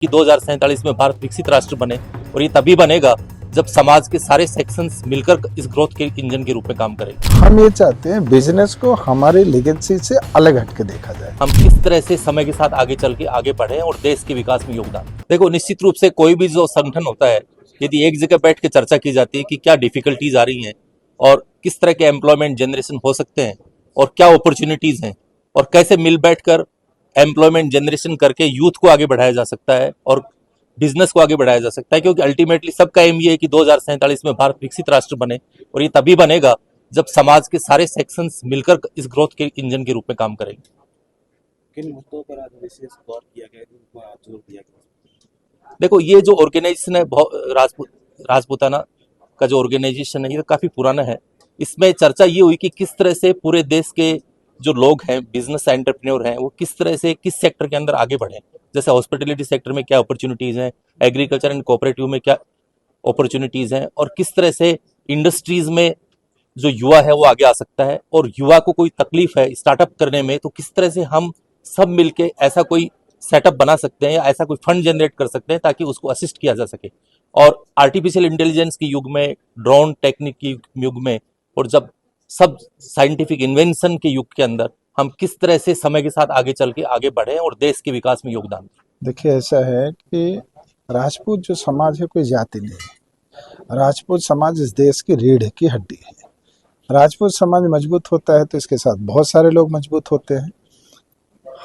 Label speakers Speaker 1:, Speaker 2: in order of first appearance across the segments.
Speaker 1: कि 2047 में भारत विकसित राष्ट्र बने, और ये तभी बनेगा जब समाज के सारे सेक्शंस मिलकर इस ग्रोथ के इंजन के रूप में काम करें।
Speaker 2: हम ये चाहते हैं बिजनेस को हमारी लेगेसी से अलग हटके देखा जाए।
Speaker 1: हम किस तरह से समय के साथ आगे चल के आगे बढ़े और देश के विकास में योगदान। देखो, निश्चित रूप से कोई भी जो संगठन होता है, यदि एक जगह बैठ के चर्चा की जाती है कि क्या डिफिकल्टीज आ रही हैं और किस तरह के एम्प्लॉयमेंट जनरेशन हो सकते हैं और क्या अपॉर्चुनिटीज हैं और कैसे मिल बैठकर एम्प्लॉयमेंट जनरेशन करके यूथ को आगे बढ़ाया जा सकता है और बिजनेस को आगे बढ़ाया जा सकता है, क्योंकि अल्टीमेटली सबका एम ये है कि 2047 में भारत विकसित राष्ट्र बने, और ये तभी बनेगा जब समाज के सारे सेक्शंस मिलकर इस ग्रोथ के इंजन के रूप में काम करेंगे।
Speaker 3: किन मुद्दों पर आज विशेष गौर किया गया, जिन पर आज जोर दिया गया?
Speaker 1: देखो, ये जो ऑर्गेनाइजेशन है, राजपूताना का जो ऑर्गेनाइजेशन है, ये काफी पुराना है। इसमें चर्चा ये हुई कि किस तरह से पूरे देश के जो लोग हैं, बिजनेस एंटरप्रेन्योर हैं, वो किस तरह से किस सेक्टर के अंदर आगे बढ़े। जैसे हॉस्पिटलिटी सेक्टर में क्या अपॉर्चुनिटीज हैं, एग्रीकल्चर एंड कोऑपरेटिव में क्या अपॉर्चुनिटीज हैं, और किस तरह से इंडस्ट्रीज में जो युवा है वो आगे आ सकता है, और युवा को कोई तकलीफ है स्टार्टअप करने में, तो किस तरह से हम सब मिलके ऐसा कोई सेटअप बना सकते हैं या ऐसा कोई फंड जनरेट कर सकते हैं ताकि उसको असिस्ट किया जा सके। और आर्टिफिशियल इंटेलिजेंस के युग में, ड्रोन टेक्निक के युग में, और जब सब साइंटिफिक इन्वेंशन के युग के अंदर हम किस तरह से समय के साथ आगे चल के आगे बढ़े और देश के विकास में योगदान दें।
Speaker 2: देखिए, ऐसा है कि राजपूत जो समाज है कोई जाति नहीं है। राजपूत समाज इस देश की रीढ़ की हड्डी है। राजपूत समाज मजबूत होता है तो इसके साथ बहुत सारे लोग मजबूत होते हैं।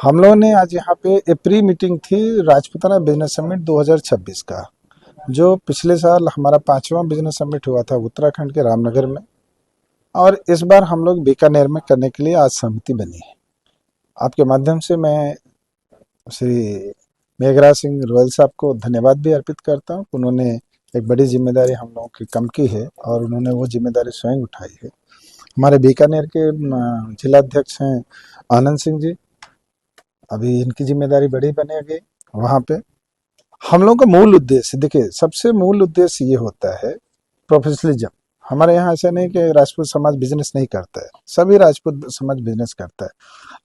Speaker 2: हम लोगों ने आज यहाँ पे एक प्री मीटिंग थी राजपूताना बिजनेस समिट 2026 का, जो पिछले साल हमारा 5वां बिजनेस समिट हुआ था उत्तराखंड के रामनगर में, और इस बार हम लोग बीकानेर में करने के लिए आज सहमति बनी है। आपके माध्यम से मैं श्री मेघराज सिंह रोयल साहब को धन्यवाद भी अर्पित करता हूँ। उन्होंने एक बड़ी जिम्मेदारी हम लोगों की कम की है और उन्होंने वो जिम्मेदारी स्वयं उठाई है। हमारे बीकानेर के जिलाध्यक्ष हैं आनंद सिंह जी, अभी इनकी जिम्मेदारी बड़ी बनेगी वहाँ पे। हम लोगों का मूल उद्देश्य, देखिए, सबसे मूल उद्देश्य ये होता है प्रोफेशनलिज्म। हमारे यहाँ ऐसा नहीं कि राजपूत समाज बिजनेस नहीं करता है, सभी राजपूत समाज बिजनेस करता है,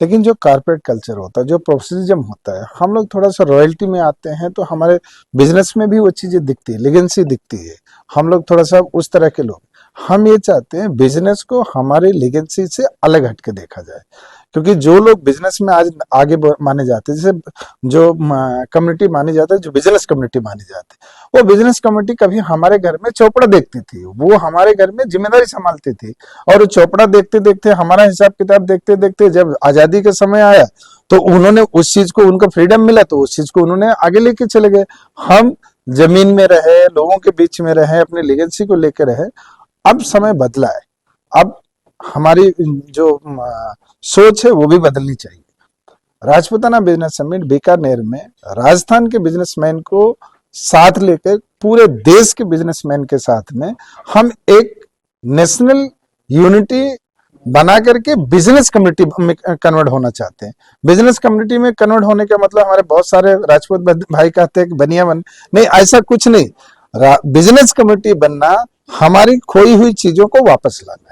Speaker 2: लेकिन जो कॉर्पोरेट कल्चर होता है, जो प्रोफेशनलिज्म होता है, हम लोग थोड़ा सा रॉयल्टी में आते हैं तो हमारे बिजनेस में भी वो चीज़ें दिखती है, लेगेंसी दिखती है। हम लोग थोड़ा सा उस तरह के लोग, हम ये चाहते हैं बिजनेस को हमारे लेगेंसी से अलग हटके देखा जाए, क्योंकि जो लोग बिजनेस में आज आगे माने जाते हैं, जैसे जो कम्युनिटी मानी जाती है, जो बिजनेस कम्युनिटी मानी जाती है, वो बिजनेस कम्युनिटी कभी हमारे घर में चौपड़ा देखती थी, वो हमारे घर में जिम्मेदारी संभालती थी, और चौपड़ा देखते देखते, हमारा हिसाब किताब देखते देखते जब आजादी का समय आया तो उन्होंने उस चीज को, उनको फ्रीडम मिला तो उस चीज को उन्होंने आगे लेके चले गए। हम जमीन में रहे, लोगों के बीच में रहे, अपनी लेगेसी को लेकर रहे। अब समय बदला है, अब हमारी जो सोच है वो भी बदलनी चाहिए। राजपूताना बिजनेस समिट बीकानेर में राजस्थान के बिजनेसमैन को साथ लेकर, पूरे देश के बिजनेसमैन के साथ में हम एक नेशनल यूनिटी बना करके बिजनेस कम्युनिटी में कन्वर्ट होना चाहते हैं। बिजनेस कम्युनिटी में कन्वर्ट होने का मतलब हमारे बहुत सारे राजपूत भाई कहते हैं कि बनिया बन, नहीं, ऐसा कुछ नहीं। बिजनेस कम्युनिटी बनना हमारी खोई हुई चीजों को वापस लाना।